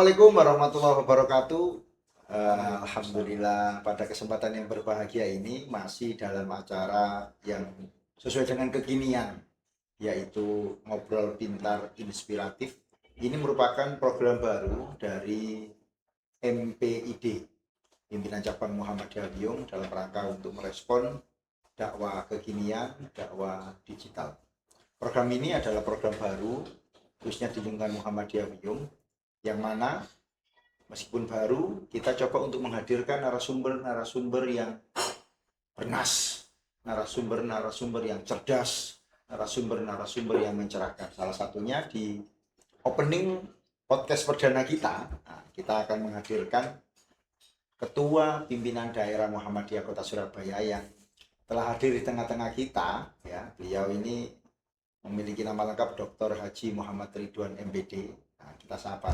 Assalamualaikum warahmatullahi wabarakatuh. Alhamdulillah pada kesempatan yang berbahagia ini masih dalam acara yang sesuai dengan kekinian, yaitu Ngobrol Pintar Inspiratif. Ini merupakan program baru dari MPID, Pimpinan Cabang Muhammadiyah Wiyung, dalam rangka untuk merespon dakwah kekinian, dakwah digital. Program ini adalah program baru khususnya di lingkungan Muhammadiyah Wiyung, yang mana meskipun baru, kita coba untuk menghadirkan narasumber-narasumber yang bernas, narasumber-narasumber yang cerdas, narasumber-narasumber yang mencerahkan. Salah satunya di opening podcast perdana kita, kita akan menghadirkan Ketua Pimpinan Daerah Muhammadiyah Kota Surabaya yang telah hadir di tengah-tengah kita. Ya, beliau ini memiliki nama lengkap Dr. Haji Muhammad Ridwan MPD. Nah, kita sapa.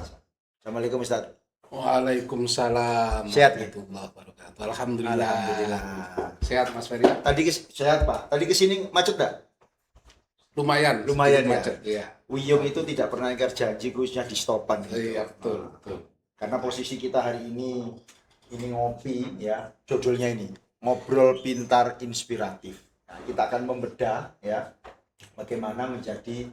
Assalamualaikum Ustaz. Waalaikumsalam Sehat ya? warahmatullahi wabarakatuh. Alhamdulillah. Alhamdulillah. Sehat Mas Ferry? Sehat Pak. Tadi kesini macet nggak? Lumayan Ya. macet, iya. Wiyung itu tidak pernah ingkar janji, khususnya di stopan. Gitu. Iya, betul. Karena posisi kita hari ini ngopi ya, judulnya ini Ngobrol Pintar Inspiratif. Nah, kita akan membedah ya bagaimana menjadi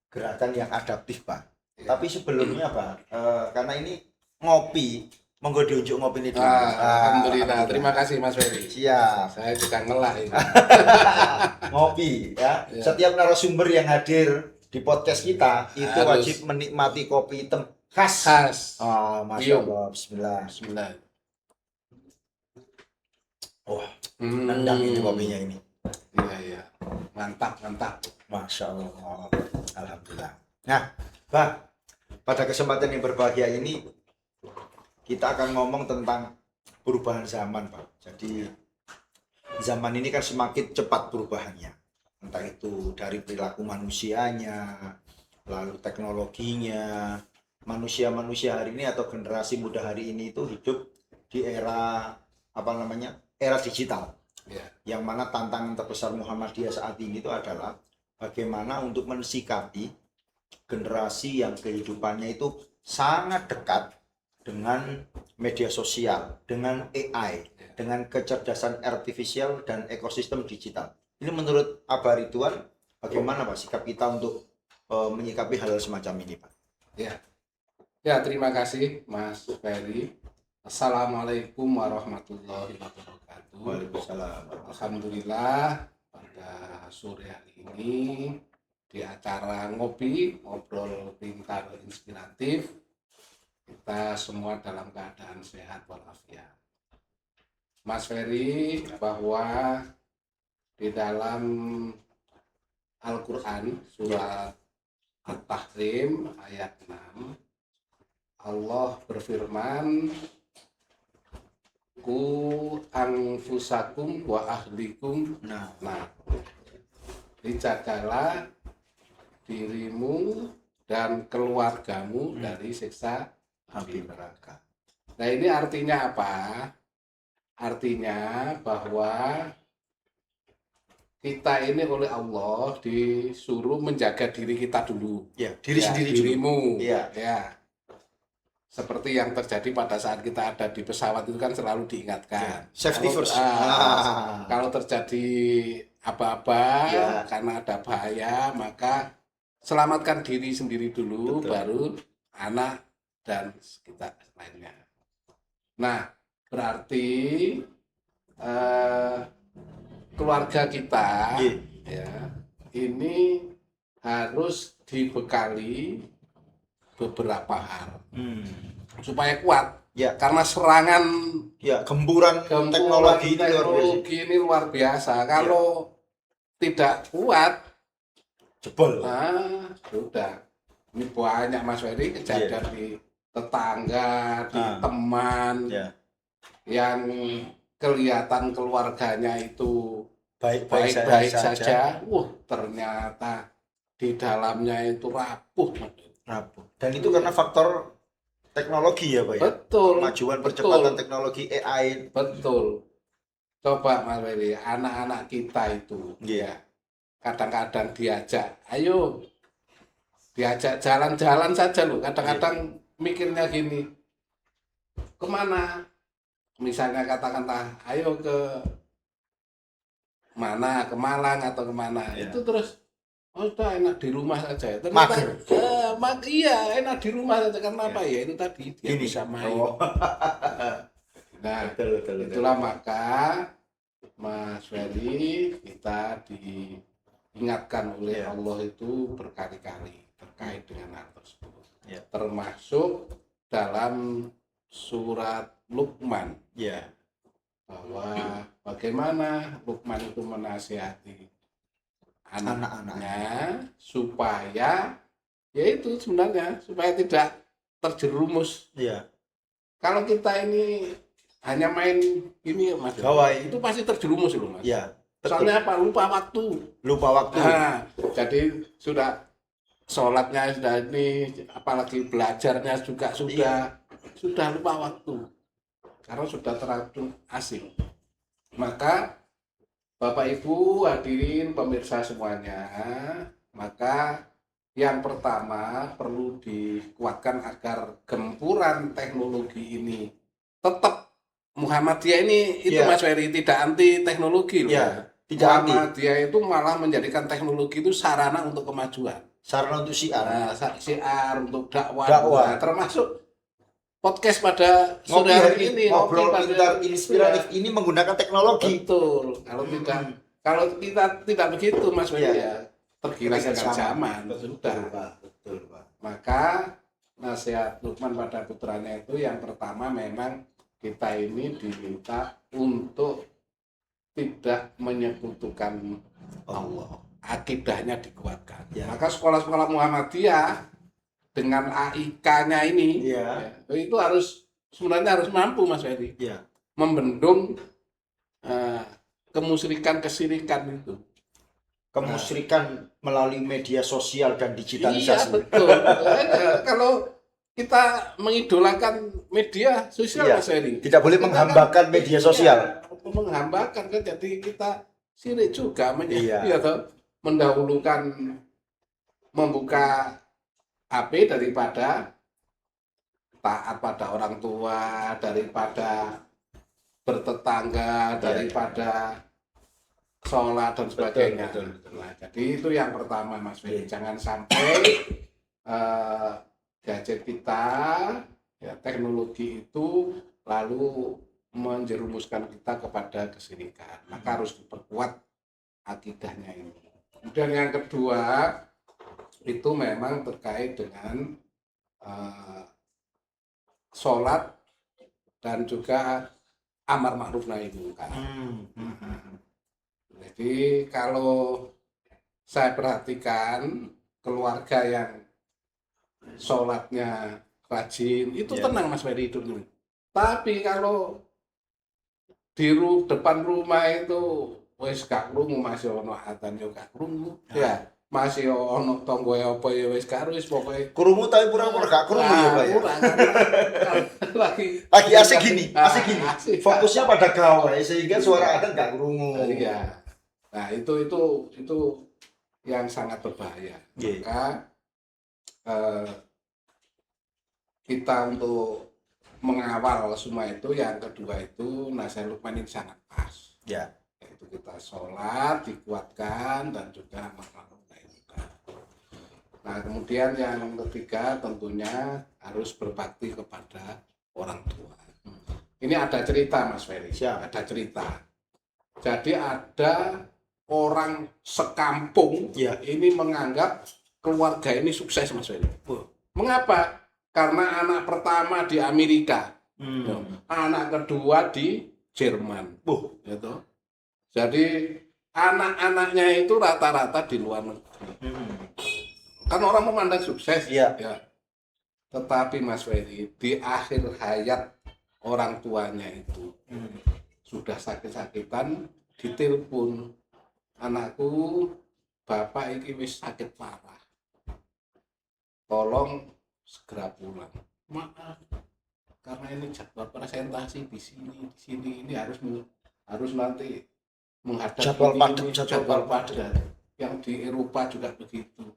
gerakan yang adaptif Pak. Ya. Tapi sebelumnya Pak, karena ini ngopi, monggo diunjuk ngopi ini dulu. Alhamdulillah. Terima kasih Mas Ferry. Siap. Saya juga ngelah ini. Ngopi ya. Setiap narasumber yang hadir di podcast kita itu wajib menikmati kopi hitam khas. Masya Allah. Bismillah. Wah, nendang ini kopinya ini. Iya. Mantap. Masya Allah. Alhamdulillah. Nah, Pak, pada kesempatan yang berbahagia ini kita akan ngomong tentang perubahan zaman, Pak. Jadi zaman ini kan semakin cepat perubahannya. Entah itu dari perilaku manusianya, lalu teknologinya. Manusia hari ini atau generasi muda hari ini itu hidup di era era digital. Yang mana tantangan terbesar Muhammadiyah saat ini itu adalah bagaimana untuk mensikapi generasi yang kehidupannya itu sangat dekat dengan media sosial, dengan AI, dengan kecerdasan artifisial dan ekosistem digital. Ini menurut Abah Ridwan, bagaimana Pak sikap kita untuk menyikapi hal semacam ini Pak? Ya, terima kasih Mas Ferry. Assalamualaikum warahmatullahi wabarakatuh. Waalaikumsalam. Alhamdulillah pada sore hari ini di acara Ngobrol Pintar Inspiratif, kita semua dalam keadaan sehat walafiat. Mas Ferry, bahwa di dalam Al-Quran surat At-Tahrim ayat 6, Allah berfirman, ku anfusakum wa ahlikum. Nah, dijagalah dirimu dan keluargamu dari siksa api neraka. Nah, ini artinya apa? Artinya bahwa kita ini oleh Allah disuruh menjaga diri kita dulu. Sendiri dirimu. Juga. Seperti yang terjadi pada saat kita ada di pesawat itu kan selalu diingatkan. Safety first. Kalau terjadi apa-apa karena ada bahaya, maka selamatkan diri sendiri dulu. Betul. Baru anak dan kita lainnya. Nah, berarti keluarga kita ini harus dibekali beberapa hal supaya kuat karena serangan gempuran teknologi ini luar biasa. Kalau tidak kuat jebol. Sudah. Ini banyak Mas Ferry kejadian di tetangga, di teman yang kelihatan keluarganya itu baik-baik saja. Ternyata di dalamnya itu rapuh. Dan itu karena faktor teknologi ya Pak ya? Betul. Kemajuan percepatan teknologi AI. Betul. Coba Mas Ferry, anak-anak kita itu kadang-kadang diajak jalan-jalan saja loh. Kadang-kadang mikirnya gini, kemana? Misalnya katakanlah, ayo ke mana, ke Malang atau kemana. Ya. Itu terus, oh udah enak di rumah saja. Mager. Iya enak di rumah saja. Karena Ya. apa ya? Itu tadi dia Gini. bisa main. Oh. Nah, betul. itulah maka Mas Ferry kita diingatkan oleh Ya. Allah itu berkali-kali terkait dengan hal tersebut. Ya. Termasuk dalam surat Luqman Ya. bahwa bagaimana Luqman itu menasihati anaknya supaya yaitu sebenarnya supaya tidak terjerumus. Iya. Kalau kita ini hanya main ini Mas, Gawai. itu pasti terjerumus loh Mas. Iya. Soalnya apa? Lupa waktu. Nah, jadi sudah sholatnya sudah ini, apalagi belajarnya juga sudah lupa waktu karena sudah terlalu asing. Maka Bapak Ibu hadirin pemirsa semuanya, maka yang pertama perlu dikuatkan agar gempuran teknologi ini tetap Muhammadiyah ini itu Mas Ferry tidak anti teknologi loh. Tidak anti. Muhammadiyah itu malah menjadikan teknologi itu sarana untuk kemajuan. Sarana untuk siar. Nah, siar untuk dakwah. Nah, termasuk podcast pada sore hari ini ngobrol pintar inspiratif ini menggunakan teknologi. Betul. Kalau kita tidak begitu Mas Ferry ya tergilas dengan zaman. Sudah. Betul, Pak. Maka nasihat Luqman pada putranya itu yang pertama memang kita ini diminta untuk tidak menyekutukan Allah. Akidahnya dikuatkan. Ya. Maka sekolah-sekolah Muhammadiyah dengan AIK-nya ini itu sebenarnya harus mampu Mas Ferry membendung kesyirikan itu. Kemusyrikan melalui media sosial dan digitalisasi. Iya betul. Kalau kita mengidolakan media sosial Mas Ferry, tidak boleh menghambakan media sosial. Menghambakan kan jadi kita sirik juga mendahulukan membuka HP daripada taat pada orang tua, daripada bertetangga, daripada sholat dan sebagainya. Betul. Nah, jadi itu yang pertama Mas Ferry. Jangan sampai gadget kita, ya, teknologi itu lalu menjerumuskan kita kepada kesyirikan. Maka harus diperkuat akidahnya ini. Kemudian yang kedua itu memang terkait dengan sholat dan juga amar ma'ruf nahi munkar. Jadi kalau saya perhatikan keluarga yang sholatnya rajin itu tenang Mas Ferry hidupnya. Tapi kalau di depan rumah itu wis gak krungu masih ono adzan yo gak krungu. Ya, masih ono tonggo apa ya wis gak wis pokoke krungu tapi pura-pura gak krungu ya Pak ya. Lagi asik gini. Fokusnya pada gawe sehingga suara adzan gak krungu. Iya. Nah, itu yang sangat berbahaya. Maka kita untuk mengawal semua itu, yang kedua itu nasihat Luqman ini sangat pas. Yaitu kita sholat, dikuatkan, dan juga amar ma'ruf nahi munkar. Nah, kemudian yang ketiga tentunya harus berbakti kepada orang tua. Ini ada cerita Mas Ferry. Ada cerita. Jadi ada orang sekampung ini menganggap keluarga ini sukses Mas Ferry. Mengapa? Karena anak pertama di Amerika, anak kedua di Jerman, gitu. Jadi anak-anaknya itu rata-rata di luar negeri. Kan orang memandang sukses, ya. Tetapi Mas Ferry di akhir hayat orang tuanya itu sudah sakit-sakitan, ditelepon, anakku, bapak ini wis sakit parah, tolong segera pulang. Maaf, karena ini jadwal presentasi di sini ini harus nanti menghadapi jadwal padat. Yang di Eropa juga begitu,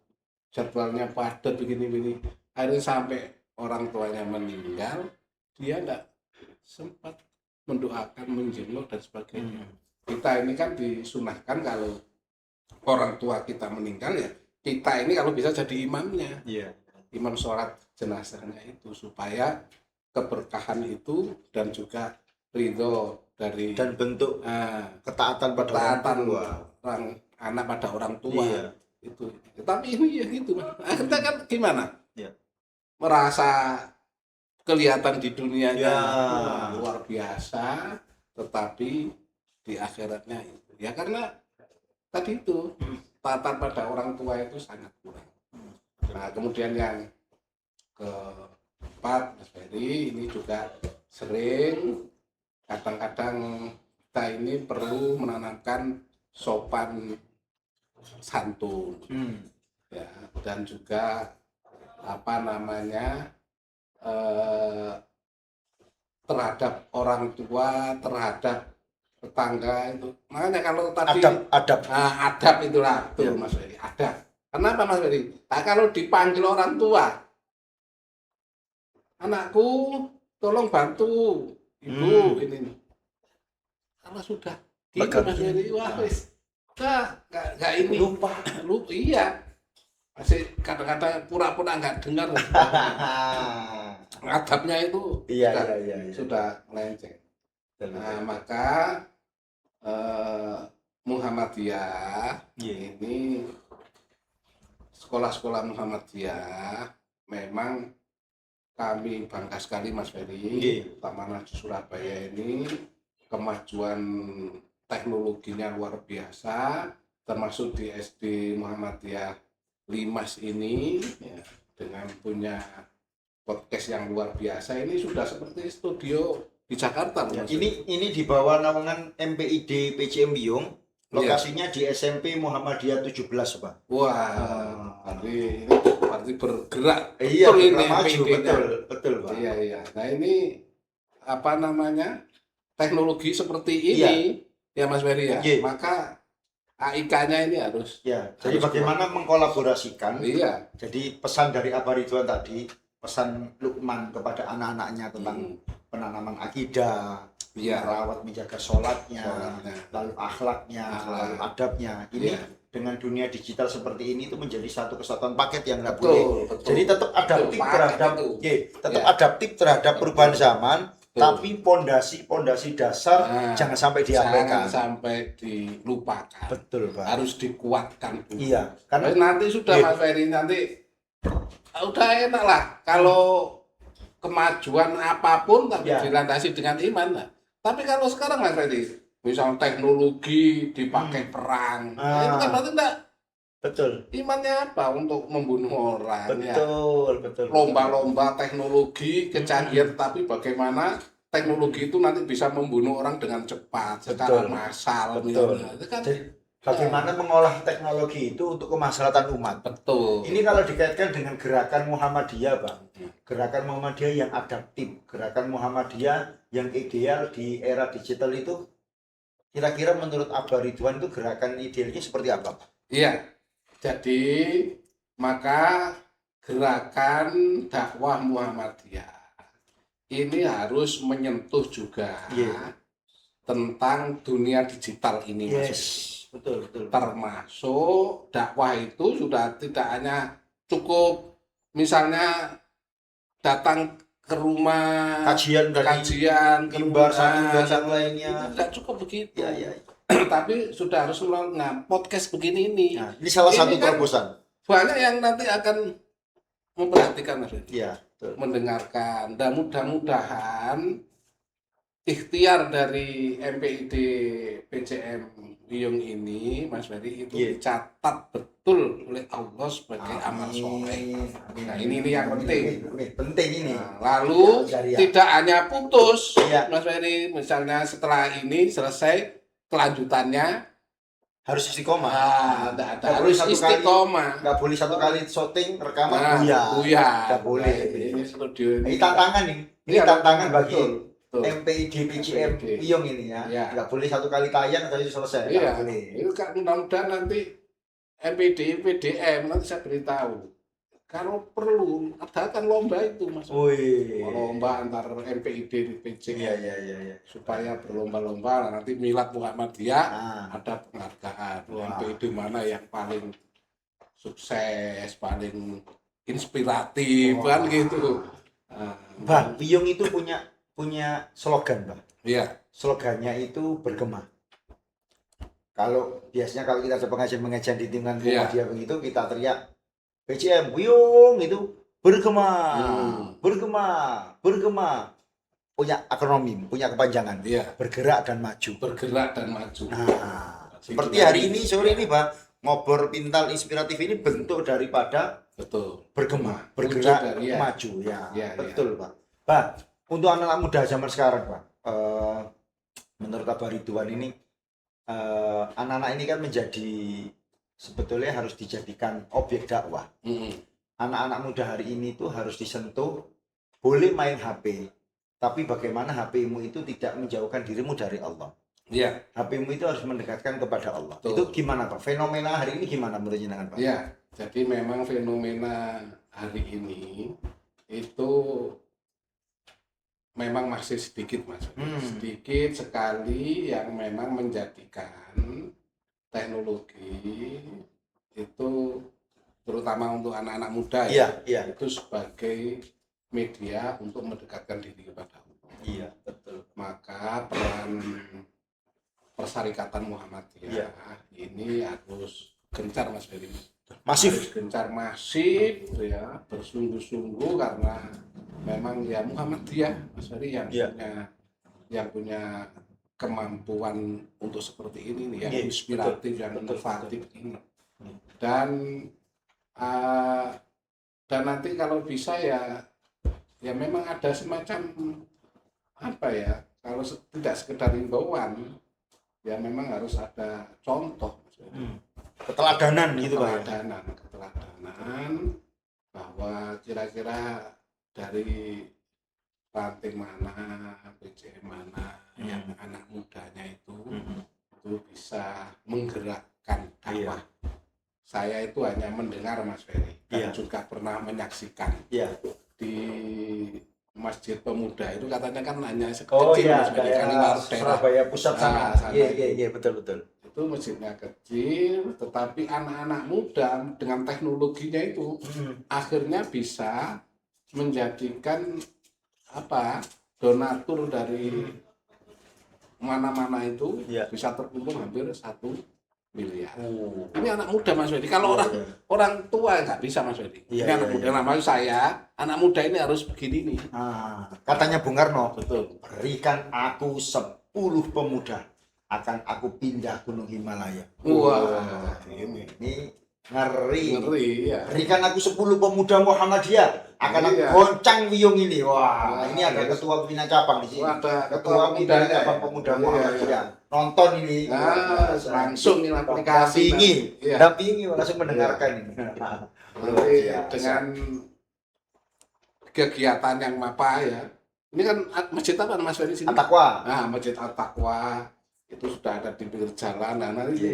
jadwalnya padat begini. Akhirnya sampai orang tuanya meninggal, dia enggak sempat mendoakan, menjenguk dan sebagainya. Kita ini kan disunahkan kalau orang tua kita meninggal ya, kita ini kalau bisa jadi imamnya. Imam sholat jenazahnya itu supaya keberkahan itu dan juga ridho dari dan bentuk ketaatan pada orang tua. Anak pada orang tua. Itu. Tapi ini ya gitu, Mas. Kita kan gimana? Merasa kelihatan di dunianya luar biasa, tetapi di akhiratnya itu ya karena tadi itu tatapan pada orang tua itu sangat kurang. Nah kemudian yang keempat, Mas Ferry, ini juga sering kadang-kadang kita ini perlu menanamkan sopan santun, ya, dan juga terhadap orang tua, terhadap tetangga itu. Makanya kalau tadi adab itulah betul Mas Ferry, adab. Kenapa Mas Ferry? Nah, kalau dipanggil orang tua, anakku tolong bantu ibu ini. Kalau sudah gitu Mas Ferry, wah wis nggak ini lupa iya. Masih kadang-kadang pura-pura nggak dengar. Adabnya itu sudah melenceng. Nah, maka Muhammadiyah ini sekolah-sekolah Muhammadiyah memang kami bangga sekali Mas Ferry, terutama di Surabaya ini kemajuan teknologinya luar biasa, termasuk di SD Muhammadiyah Limas ini ya, dengan punya podcast yang luar biasa ini sudah seperti studio di Jakarta. Ini di bawah naungan MPID PCM Biyung, lokasinya di SMP Muhammadiyah 17, Pak. Wah, berarti bergerak. Betul ini maju, betul, Pak. Iya. Nah, ini teknologi seperti ini ya Mas Ferry ya. Maka AIK-nya ini harus. Jadi bagaimana mengkolaborasikan? Jadi pesan dari Abah Ridwan tadi, pesan Lukman kepada anak-anaknya tentang penanaman akidah, merawat menjaga sholatnya, lalu akhlaknya, lalu adabnya. Ini dengan dunia digital seperti ini itu menjadi satu kesatuan paket yang nggak boleh. Jadi tetap adaptif terhadap perubahan zaman. Tapi pondasi dasar jangan sampai diabaikan, jangan sampai dilupakan. Betul, Pak. Harus dikuatkan dulu. Karena nanti sudah Mas Ferry nanti udah enak lah kalau kemajuan apapun tapi dilandasi dengan iman lah. Tapi kalau sekarang Mas Ferry, misal teknologi dipakai perang, itu kan berarti enggak. Betul. Imannya apa untuk membunuh orang? Betul. Lomba-lomba teknologi kecanggihan, tapi bagaimana teknologi itu nanti bisa membunuh orang dengan cepat, secara massal. Bagaimana mengolah teknologi itu untuk kemaslahatan umat. Betul. Ini kalau dikaitkan dengan gerakan Muhammadiyah, Bang. Gerakan Muhammadiyah yang adaptif, gerakan Muhammadiyah yang ideal di era digital itu, kira-kira menurut Abah Ridwan itu gerakan idealnya seperti apa, Pak? Iya. Jadi maka gerakan dakwah Muhammadiyah ini harus menyentuh juga tentang dunia digital ini, Mas. Betul. Termasuk dakwah itu sudah tidak hanya cukup misalnya datang ke rumah kajian mimbar yang lainnya, tidak cukup begitu. Tapi sudah harus melalui podcast begini ini. Ini salah satu terobosan. Banyak yang nanti akan memperhatikan, Mas. Mendengarkan, dan mudah-mudahan ikhtiar dari MPID PCM Biyung ini, Mas Ferry, itu dicatat betul oleh Allah sebagai amal soleh. Nah, ini yang penting. Penting ini. Lalu tidak hanya putus, Mas Ferry, misalnya setelah ini selesai, kelanjutannya harus istiqomah. Harus istiqomah. Nggak boleh satu kali syuting rekaman nggak boleh. Ini studio ini tantangan nih. Ini tantangan bagi MPID PCM Biyung ini ya. Nggak boleh satu kali tayang tadi selesai. Nggak boleh. Itu kan mudah-mudahan nanti MPID PDM nanti saya beritahu kalau perlu adakan lomba itu Mas. Wih. Lomba antar MPID di PC. Iya. Supaya berlomba-lomba nanti Milad Muhammadiyah ada penghargaan. Wah. MPID mana yang paling sukses, paling inspiratif kan gitu. Bah, Wiyung itu punya slogan, Bah. Iya. Slogannya itu bergema. Kalau biasanya kalau kita ada pengajian di lingkungan Muhammadiyah begitu, kita teriak PCM Wiyung itu bergema, bergema. Punya akronim, punya kepanjangan. Iya. Bergerak dan maju. Nah, seperti hari ini sore ini, Bah, ngobrol pintar inspiratif ini bentuk daripada bergema, bergerak, maju ya. Betul, Pak. Bah, untuk anak-anak muda zaman sekarang, Pak, menurut Abah Ridwan ini anak-anak ini kan sebetulnya harus dijadikan objek dakwah. Anak-anak muda hari ini tuh harus disentuh, boleh main HP, tapi bagaimana HP-mu itu tidak menjauhkan dirimu dari Allah. Iya. HP-mu itu harus mendekatkan kepada Allah. Itu gimana, Pak? Fenomena hari ini gimana menurut jenengan, Pak? Iya, jadi memang fenomena hari ini itu memang masih sedikit, Mas. Sedikit sekali yang memang menjadikan teknologi itu terutama untuk anak-anak muda itu sebagai media untuk mendekatkan diri kepada Allah. Iya, betul. Maka peran Persyarikatan Muhammadiyah ini harus gencar, Mas Ferry. Masif. Gencar masif ya, bersungguh-sungguh karena memang ya Muhammadiyah, Mas Ferry yang punya kemampuan untuk seperti ini nih, yang inspiratif, yang inovatif ini. Dan nanti kalau bisa ya memang ada semacam apa ya, kalau tidak sekedar himbauan ya memang harus ada contoh, keteladanan gitu, Pak. Keteladanan bahwa kira-kira dari ranting mana, PCM mana yang anak mudanya itu bisa menggerakkan dakwah. Saya itu hanya mendengar, Mas Ferry, dan juga pernah menyaksikan di Masjid Pemuda itu, katanya kan hanya sekecil, Mas Ferry, Surabaya Pusat sana. Iya, betul. Itu masjidnya kecil, tetapi anak-anak muda dengan teknologinya itu akhirnya bisa menjadikan donatur dari mana-mana itu bisa terkumpul hampir 1 miliar. Ini anak muda, Mas Wedi. Kalau orang tua nggak bisa, Mas Wedi. Ini anak muda. Namanya saya, anak muda ini harus begini nih. Katanya Bung Karno, betul. Berikan aku 10 pemuda, akan aku pindah Gunung Himalaya. Wah, ini ngeri ya. Berikan aku 10 pemuda Muhammadiyah, akan aku goncang Wiyung ini. Wah, ini ada ketua pimpinan cabang di sini. Ada ketua pimpinan cabang pemuda Muhammadiyah. Nonton ini. Langsung ini aplikasi. Dampingi langsung mendengarkan ini. Dengan kegiatan yang ya. Ini kan masjid apa, Mas Ferry, sini? At-Taqwa. Masjid At-Taqwa itu sudah ada di pinggir jalan. Nah, nanti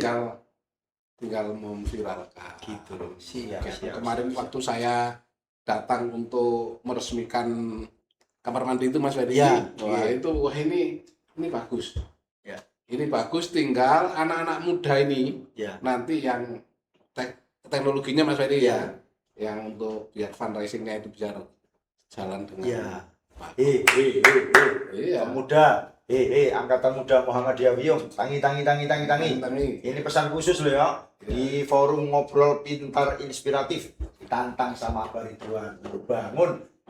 tinggal memviralkan gitu. Siap. Kemarin waktu saya datang untuk meresmikan kamar mandi itu, Mas Ferry, ini bagus. Ini bagus, tinggal anak-anak muda ini nanti yang teknologinya, Mas Ferry, yang untuk biar fundraisingnya itu bisa jalan dengan pemuda, angkatan muda Muhammadiyah Wiyung, tangi. Ini pesan khusus loh ya. Di forum ngobrol pintar inspiratif, tantang sama Abah Ridwan,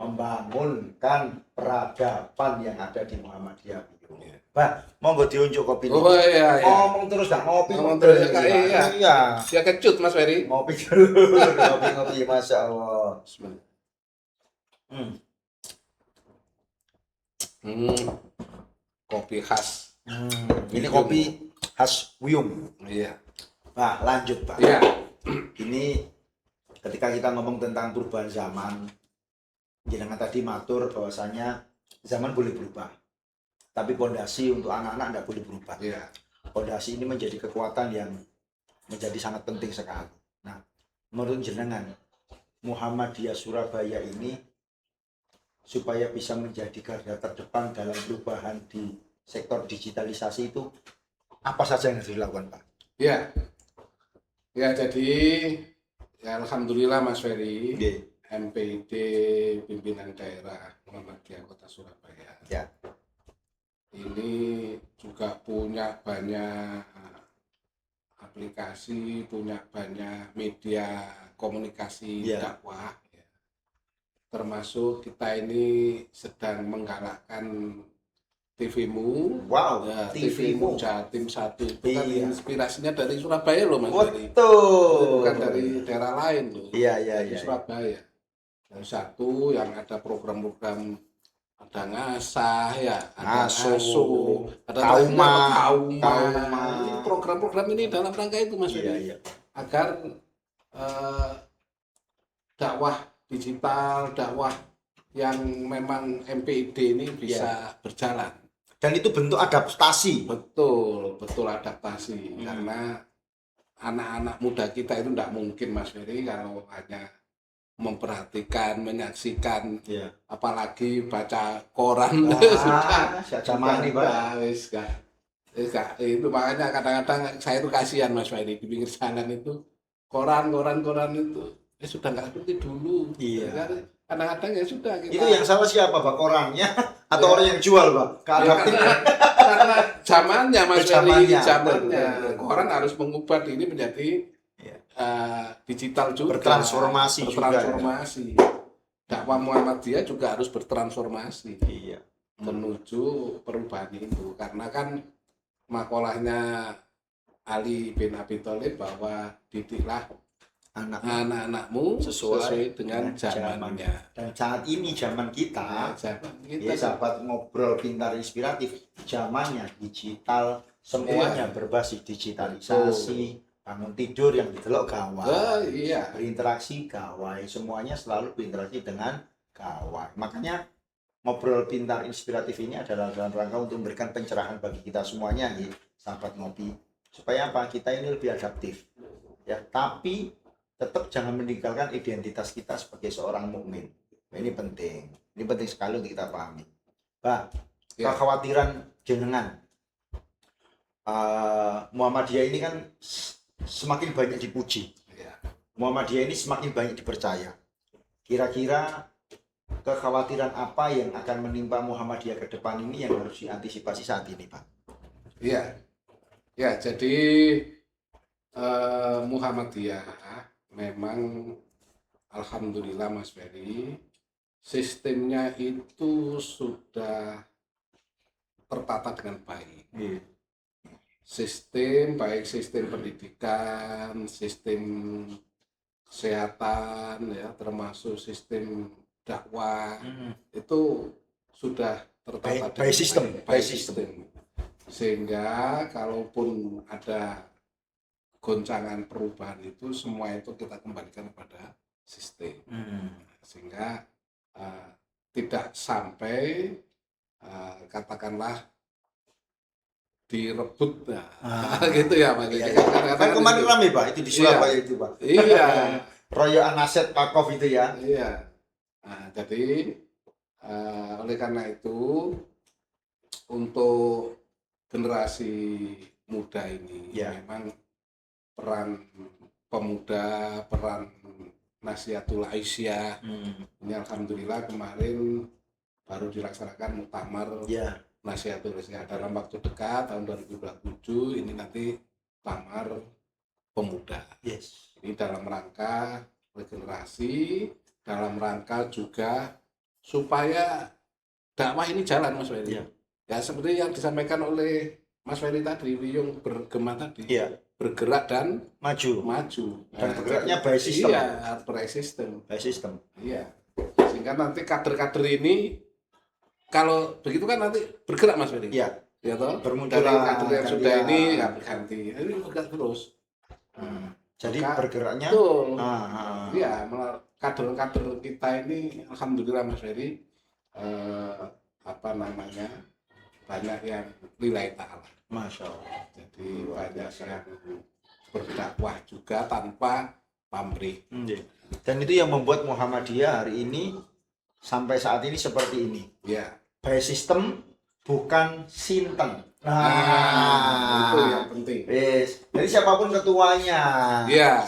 membangunkan peradaban yang ada di Muhammadiyah. Bah, monggo diunjuk kopi. Ngomong terus gak ngopi. Iya. Ya kecut, Mas Ferry. Ngopi terus, ngopi, Masya Allah. Kopi khas. Ini kopi khas Wiyung. Iya. Nah, lanjut, Pak. Iya. Ini ketika kita ngomong tentang perubahan zaman, jenengan tadi matur bahwasanya zaman boleh berubah, tapi pondasi untuk anak-anak tidak boleh berubah. Iya. Pondasi ini menjadi kekuatan yang menjadi sangat penting sekali. Nah, menurut jenengan, Muhammadiyah Surabaya ini supaya bisa menjadi garda terdepan dalam perubahan di sektor digitalisasi itu apa saja yang harus dilakukan, Pak? Ya, ya jadi ya alhamdulillah Mas Ferry, MPD pimpinan daerah Muhammadiyah Kota Surabaya. Ya. Ini juga punya banyak aplikasi, punya banyak media komunikasi dakwah. Ya. Termasuk kita ini sedang menggalakkan TV-mu. Wow, ya, TV-mu Jatim 1 itu kan inspirasinya dari Surabaya loh Mas. Betul. Bukan dari daerah lain loh. Dari Surabaya. Yang satu yang ada program-program, ada ngasah ya, ada asuh, ada kauma. Ini program-program ini dalam rangka itu Mas. Agar dakwah digital, dakwah yang memang MPID ini bisa berjalan. Dan itu bentuk adaptasi. Betul adaptasi. Karena anak-anak muda kita itu tidak mungkin Mas Ferry kalau hanya memperhatikan, menyaksikan, apalagi baca koran. Zaman ini Pak. Itu makanya kadang-kadang saya itu kasihan Mas Ferry, di pinggir jalan itu koran itu sudah nggak seperti dulu. Kadang-kadang ya sudah kita... Itu yang salah siapa Pak? Korannya atau orang yang jual Pak? Karena zamannya Mas Ferry, zamannya koran harus mengubah ini menjadi digital juga, bertransformasi. Dakwah Muhammadiyah juga harus bertransformasi menuju perubahan itu, karena kan makolahnya Ali bin Abi Thalib bahwa didiklah anak-anakmu sesuai dengan zamannya. Dan saat ini zaman kita, sahabat ngobrol pintar inspiratif, zamannya digital, semuanya berbasis digitalisasi. Bangun tidur yang didelok gawai, berinteraksi gawai, semuanya selalu berinteraksi dengan gawai. Makanya ngobrol pintar inspiratif ini adalah dalam rangka untuk memberikan pencerahan bagi kita semuanya, sahabat ngopi, supaya apa? Kita ini lebih adaptif, ya. Tapi tetap jangan meninggalkan identitas kita sebagai seorang mukmin. Ini penting sekali untuk kita pahami. Pak, kekhawatiran jenengan Muhammadiyah ini kan semakin banyak dipuji, Muhammadiyah ini semakin banyak dipercaya. Kira-kira kekhawatiran apa yang akan menimpa Muhammadiyah ke depan ini yang harus diantisipasi saat ini, Pak? Ya, jadi Muhammadiyah memang alhamdulillah Mas Ferry, sistemnya itu sudah tertata dengan baik. Baik sistem pendidikan, sistem kesehatan, ya, termasuk sistem dakwah, itu sudah tertata dengan baik sistem. Sehingga kalaupun ada goncangan perubahan itu, semua itu kita kembalikan kepada sistem. Sehingga tidak sampai katakanlah direbut gitu ya Pak. Kan kemarin ramai Pak itu di Surabaya itu Pak. Royoan aset Pakov itu ya. Jadi oleh karena itu untuk generasi muda ini memang peran pemuda, peran Nasihatul Aisyah ini alhamdulillah kemarin baru dilaksanakan muktamar Nasihatul Aisyah. Dalam waktu dekat tahun 2027 ini nanti muktamar pemuda. Ini dalam rangka regenerasi, dalam rangka juga supaya dakwah ini jalan Mas Ferry. Ya seperti yang disampaikan oleh Mas Ferry tadi, Wiyung bergema tadi, bergerak dan maju. Dan bergeraknya by system. By system. Sehingga nanti kader-kader ini kalau begitu kan nanti bergerak Mas Ferry. Ya toh? Bermunculan kader yang sudah ini berganti. Ini bergerak terus. Jadi bergeraknya kader-kader kita ini alhamdulillah Mas Ferry banyak yang lillahi ta'ala. Masya Allah. Jadi banyak yang berdakwah juga tanpa pamrih. Dan itu yang membuat Muhammadiyah hari ini sampai saat ini seperti ini. Ya. By system bukan sinten. Itu yang penting. Jadi siapapun ketuanya,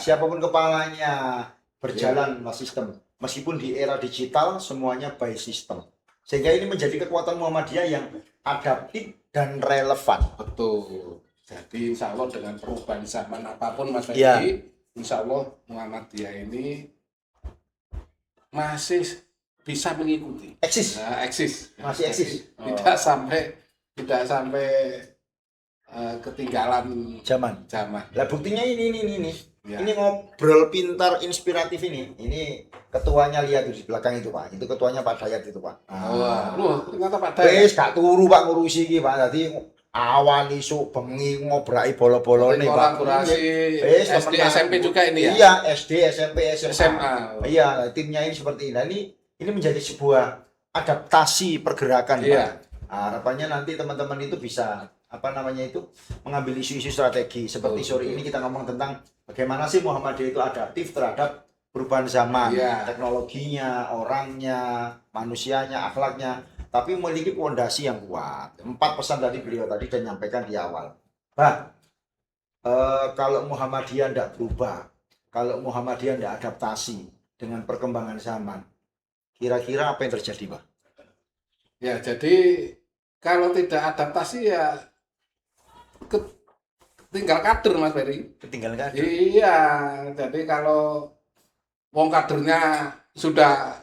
siapapun kepalanya, berjalan sistem. Meskipun di era digital semuanya by system. Sehingga ini menjadi kekuatan Muhammadiyah yang adaptif dan relevan. Betul. Jadi insya Allah dengan perubahan zaman apapun Mas Ferdi, insya Allah Muhammadiyah ini masih bisa mengikuti. Eksis. Masih eksis. Tidak sampai ketinggalan zaman. Lah buktinya ini. Ya. Ini ngobrol pintar inspiratif ini. Ini ketuanya lihat di belakang itu Pak. Itu ketuanya Pak Dayat itu Pak. Ternyata Pak Dayat. Wis gak turu Pak ngurusi iki Pak. Dadi awan isuk bengi ngobraki bola-bolane Pak. Kolaborasi SD SMP juga ini ya. Iya, SD, SMP, SMA. Iya, timnya ini seperti ini. Ini menjadi sebuah adaptasi pergerakan Pak. Harapannya nanti teman-teman itu bisa mengambil isu-isu strategi seperti sore ini kita ngomong tentang bagaimana sih Muhammadiyah itu adaptif terhadap perubahan zaman, teknologinya, orangnya, manusianya, akhlaknya, tapi memiliki fondasi yang kuat. 4 pesan tadi beliau tadi dan nyampaikan di awal. Kalau Muhammadiyah tidak berubah, kalau Muhammadiyah tidak adaptasi dengan perkembangan zaman, kira-kira apa yang terjadi, Pak? Ya, jadi kalau tidak adaptasi ya tinggal kader Mas Ferry. Ketinggalan kader. Iya, jadi kalau wong kadernya sudah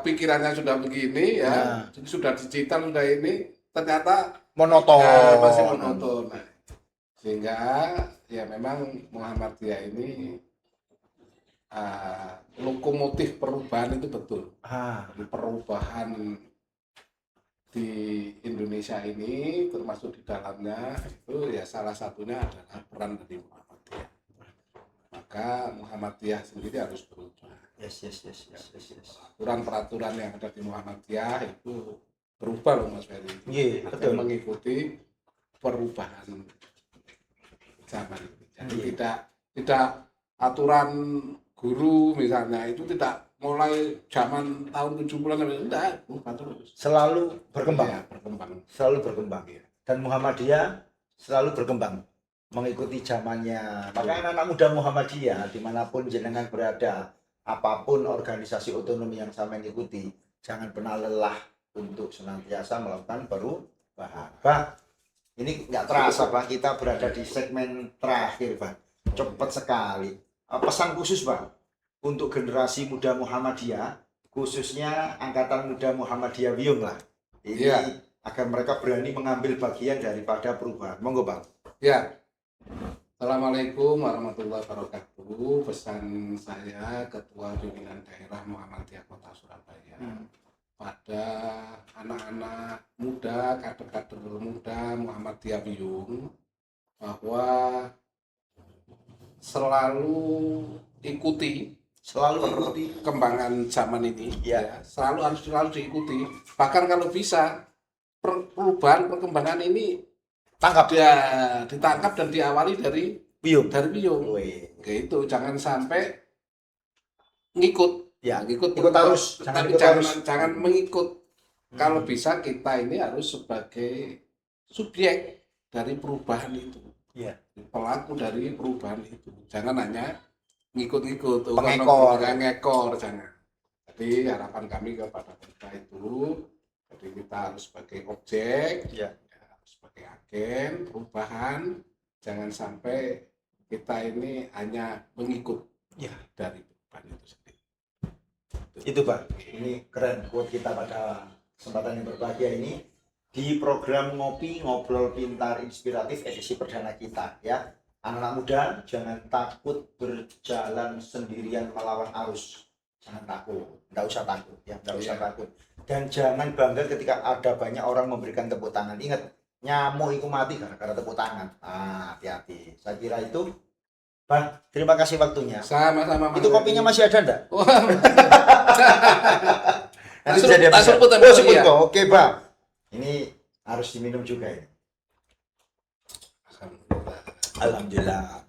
pikirannya sudah begini ya, sudah digital sudah ini ternyata monoton. Masih monoton. Nah, sehingga ya memang Muhammadiyah ini lokomotif perubahan itu betul. Perubahan di Indonesia ini termasuk di dalamnya itu ya salah satunya adalah peran dari Muhammadiyah. Maka Muhammadiyah sendiri harus berubah. Yes. Peraturan yang ada di Muhammadiyah itu berubah loh Mas Ferry. Betul. Mengikuti perubahan zaman. Jadi tidak aturan guru misalnya itu tidak mulai zaman tahun 70-an sampai enggak, terus. Selalu berkembang. Ya, berkembang. Selalu berkembang. Ya. Dan Muhammadiyah selalu berkembang mengikuti zamannya. Maka anak-anak muda Muhammadiyah dimanapun jenengan berada, apapun organisasi otonomi yang sama ikuti, jangan pernah lelah untuk senantiasa melakukan perubahan. Ini nggak terasa Pak, kita berada di segmen terakhir Pak. Cepat sekali. Pesan khusus Pak untuk generasi muda Muhammadiyah, khususnya angkatan muda Muhammadiyah Wiyung lah. Ini agar mereka berani mengambil bagian daripada perubahan. Monggo Bang. Ya. Assalamualaikum warahmatullahi wabarakatuh. Pesan saya Ketua Pimpinan Daerah Muhammadiyah Kota Surabaya pada anak-anak muda, kader-kader muda Muhammadiyah Wiyung bahwa selalu ikuti perkembangan zaman ini, selalu diikuti. Bahkan kalau bisa perubahan perkembangan ini ditangkap dan diawali dari Wiyung. Gitu, jangan sampai ngikut. Jangan mengikut. Kalau bisa kita ini harus sebagai subjek dari perubahan itu. Pelaku dari perubahan itu. Jangan hanya ngikut-ngikut, ngekor, jangan. Jadi harapan kami kepada kita itu, jadi kita harus sebagai objek, sebagai agen perubahan, jangan sampai kita ini hanya mengikut dari perubahan itu sendiri. Itu Pak, ini keren quote kita pada kesempatan yang berbahagia ini di program Ngopi Ngobrol Pintar Inspiratif edisi perdana kita ya. Anak-anak muda jangan takut berjalan sendirian melawan arus. Jangan takut, enggak usah takut ya, enggak usah takut. Dan jangan bangga ketika ada banyak orang memberikan tepuk tangan. Ingat, nyamuk itu mati gara-gara tepuk tangan. Hati-hati. Saya kira itu. Bang, terima kasih waktunya. Sama-sama. Itu kopinya masih ada enggak? Nanti bisa dia bisa. Oke, Bang. Ini harus diminum juga ini. Alhamdulillah.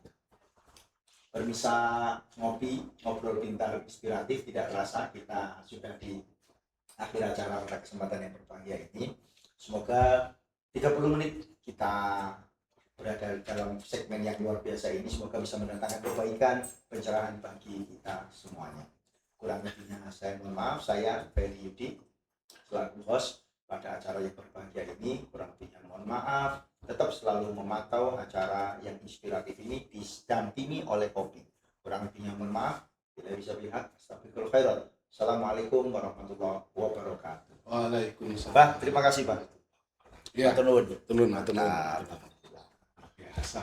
bermisa ngopi, ngobrol pintar inspiratif. Tidak terasa kita sudah di akhir acara pada kesempatan yang berbahagia ini. Semoga 30 menit kita berada dalam segmen yang luar biasa ini, semoga bisa mendatangkan kebaikan, pencerahan bagi kita semuanya. Kurang lebihnya saya mohon maaf. Saya Ferry Yudi selaku host pada acara yang berbahagia ini, kurang lebihnya mohon maaf. Tetap selalu memantau acara yang inspiratif ini didampingi oleh kopi. Kurang lebihnya mohon maaf. Bila bisa lihat, astagfirullah khairan. Assalamualaikum warahmatullahi wabarakatuh. Waalaikumsalam. Bah, terima kasih, Pak. Ya, Turun. turun. Biasa.